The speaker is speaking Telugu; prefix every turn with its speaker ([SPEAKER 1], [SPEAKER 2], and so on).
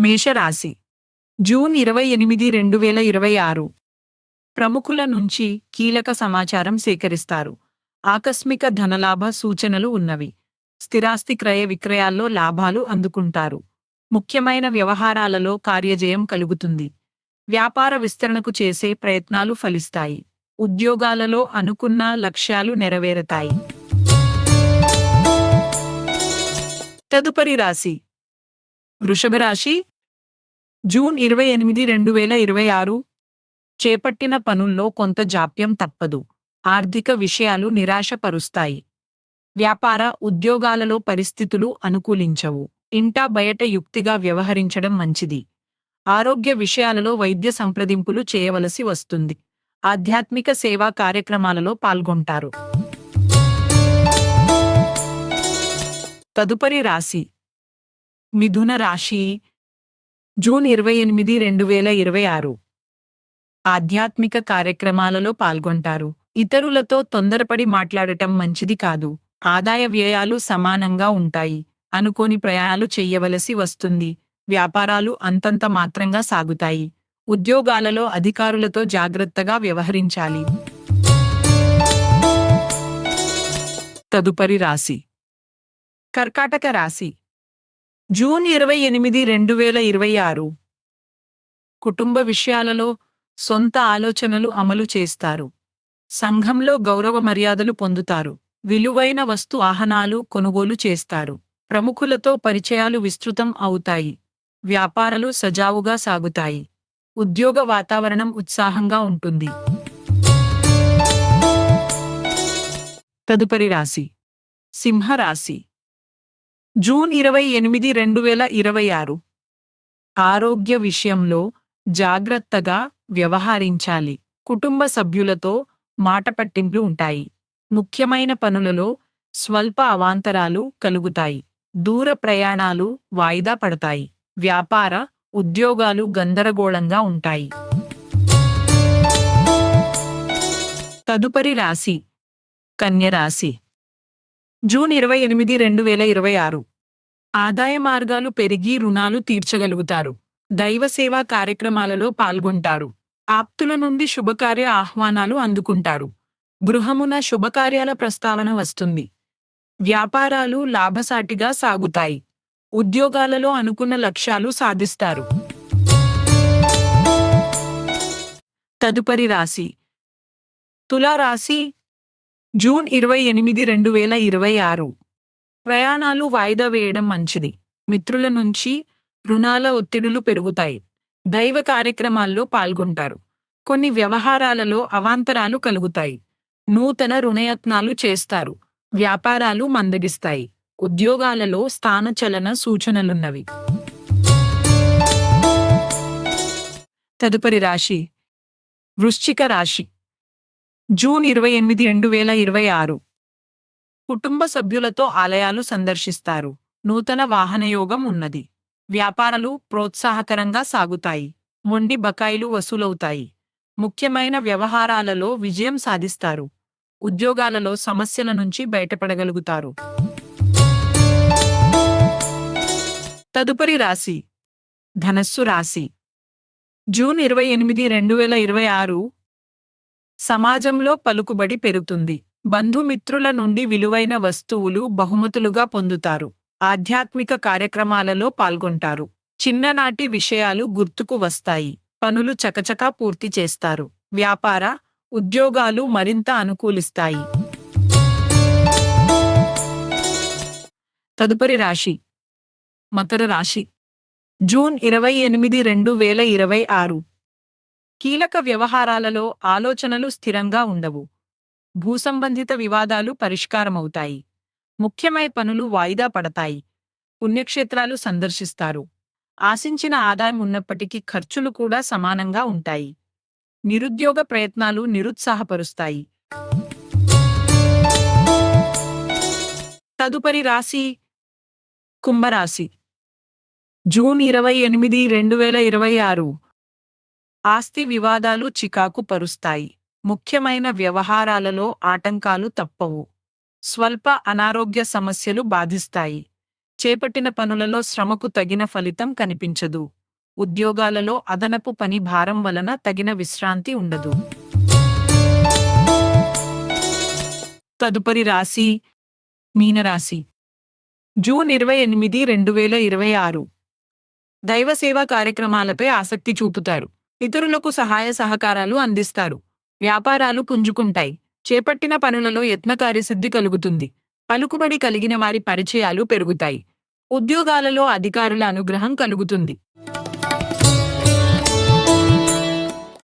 [SPEAKER 1] మేషరాశి జూన్ 28, 2026. ప్రముఖుల నుంచి కీలక సమాచారం సేకరిస్తారు. ఆకస్మిక ధనలాభ సూచనలు ఉన్నవి. స్థిరాస్తి క్రయ విక్రయాల్లో లాభాలు అందుకుంటారు. ముఖ్యమైన వ్యవహారాలలో కార్యజయం కలుగుతుంది. వ్యాపార విస్తరణకు చేసే ప్రయత్నాలు ఫలిస్తాయి. ఉద్యోగాలలో అనుకున్న లక్ష్యాలు నెరవేరతాయి. తదుపరి రాశి వృషభ రాశి జూన్ 28, 2026. చేపట్టిన పనుల్లో కొంత జాప్యం తప్పదు. ఆర్థిక విషయాలు నిరాశపరుస్తాయి. వ్యాపార ఉద్యోగాలలో పరిస్థితులు అనుకూలించవు. ఇంటా బయట యుక్తిగా వ్యవహరించడం మంచిది. ఆరోగ్య విషయాలలో వైద్య సంప్రదింపులు చేయవలసి వస్తుంది. ఆధ్యాత్మిక సేవా కార్యక్రమాలలో పాల్గొంటారు. తదుపరి రాశి మిథున రాశి జూన్ 28, 2026. ఆధ్యాత్మిక కార్యక్రమాలలో పాల్గొంటారు. ఇతరులతో తొందరపడి మాట్లాడటం మంచిది కాదు. ఆదాయ వ్యయాలు సమానంగా ఉంటాయి. అనుకోని ప్రయాణాలు చెయ్యవలసి వస్తుంది. వ్యాపారాలు అంతంత మాత్రంగా సాగుతాయి. ఉద్యోగాలలో అధికారులతో జాగ్రత్తగా వ్యవహరించాలి. తదుపరి రాశి కర్కాటక రాశి జూన్ 28, 2026. కుటుంబ విషయాలలో సొంత ఆలోచనలు అమలు చేస్తారు. సంఘంలో గౌరవ మర్యాదలు పొందుతారు. విలువైన వస్తు వాహనాలు కొనుగోలు చేస్తారు. ప్రముఖులతో పరిచయాలు విస్తృతం అవుతాయి. వ్యాపారాలు సజావుగా సాగుతాయి. ఉద్యోగ వాతావరణం ఉత్సాహంగా ఉంటుంది. తదుపరి రాశి సింహరాశి జూన్ 28, 2026. ఆరోగ్య విషయంలో జాగ్రత్తగా వ్యవహరించాలి. కుటుంబ సభ్యులతో మాట పట్టింపులు ఉంటాయి. ముఖ్యమైన పనులలో స్వల్ప అవాంతరాలు కలుగుతాయి. దూర ప్రయాణాలు వాయిదా పడతాయి. వ్యాపార ఉద్యోగాలు గందరగోళంగా ఉంటాయి. తదుపరి రాశి కన్య రాశి జూన్ 28, 2026. ఆదాయ మార్గాలు పెరిగి రుణాలు తీర్చగలుగుతారు. దైవ సేవా కార్యక్రమాలలో పాల్గొంటారు. ఆప్తుల నుండి శుభకార్య ఆహ్వానాలు అందుకుంటారు. గృహమున శుభకార్యాల ప్రస్తావన వస్తుంది. వ్యాపారాలు లాభసాటిగా సాగుతాయి. ఉద్యోగాలలో అనుకున్న లక్ష్యాలు సాధిస్తారు. తదుపరి రాశి తులా రాశి జూన్ 28, 2026. ప్రయాణాలు వాయిదా వేయడం మంచిది. మిత్రుల నుంచి రుణాల ఒత్తిడులు పెరుగుతాయి. దైవ కార్యక్రమాల్లో పాల్గొంటారు. కొన్ని వ్యవహారాలలో అవాంతరాలు కలుగుతాయి. నూతన రుణయత్నాలు చేస్తారు. వ్యాపారాలు మందగిస్తాయి. ఉద్యోగాలలో స్థానచలన సూచనలున్నవి. తదుపరి రాశి వృశ్చిక రాశి జూన్ 28, 2026. కుటుంబ సభ్యులతో ఆలయాలు సందర్శిస్తారు. నూతన వాహనయోగం ఉన్నది. వ్యాపారాలు ప్రోత్సాహకరంగా సాగుతాయి. మొండి బకాయిలు వసూలవుతాయి. ముఖ్యమైన వ్యవహారాలలో విజయం సాధిస్తారు. ఉద్యోగాలలో సమస్యల నుంచి బయటపడగలుగుతారు. తదుపరి రాశి ధనస్సు రాశి జూన్ 28, 2026. సమాజంలో పలుకుబడి పెరుగుతుంది. బంధుమిత్రుల నుండి విలువైన వస్తువులు బహుమతులుగా పొందుతారు. ఆధ్యాత్మిక కార్యక్రమాలలో పాల్గొంటారు. చిన్ననాటి విషయాలు గుర్తుకు వస్తాయి. పనులు చకచకా పూర్తి చేస్తారు. వ్యాపార ఉద్యోగాలు మరింత అనుకూలిస్తాయి. తదుపరి రాశి మకర రాశి జూన్ 28, 2026. కీలక వ్యవహారాలలో ఆలోచనలు స్థిరంగా ఉండవు. భూసంబంధిత వివాదాలు పరిష్కారమవుతాయి. ముఖ్యమైన పనులు వాయిదా పడతాయి. పుణ్యక్షేత్రాలు సందర్శిస్తారు. ఆశించిన ఆదాయం ఉన్నప్పటికీ ఖర్చులు కూడా సమానంగా ఉంటాయి. నిరుద్యోగ ప్రయత్నాలు నిరుత్సాహపరుస్తాయి. తదుపరి రాశి కుంభరాశి జూన్ 28, 2026. ఆస్తి వివాదాలు చికాకు పరుస్తాయి. ముఖ్యమైన వ్యవహారాలలో ఆటంకాలు తప్పవు. స్వల్ప అనారోగ్య సమస్యలు బాధిస్తాయి. చేపట్టిన పనులలో శ్రమకు తగిన ఫలితం కనిపించదు. ఉద్యోగాలలో అదనపు పని భారం వలన తగిన విశ్రాంతి ఉండదు. తదుపరి రాశి మీనరాశి. జూన్ 28, 2026. దైవ సేవా కార్యక్రమాలపై ఆసక్తి చూపుతారు. ఇతరులకు సహాయ సహకారాలు అందిస్తారు. వ్యాపారాలు పుంజుకుంటాయి. చేపట్టిన పనులలో యత్నకార్యసిద్ధి కలుగుతుంది. పలుకుబడి కలిగిన వారి పరిచయాలు పెరుగుతాయి. ఉద్యోగాలలో అధికారుల అనుగ్రహం కలుగుతుంది.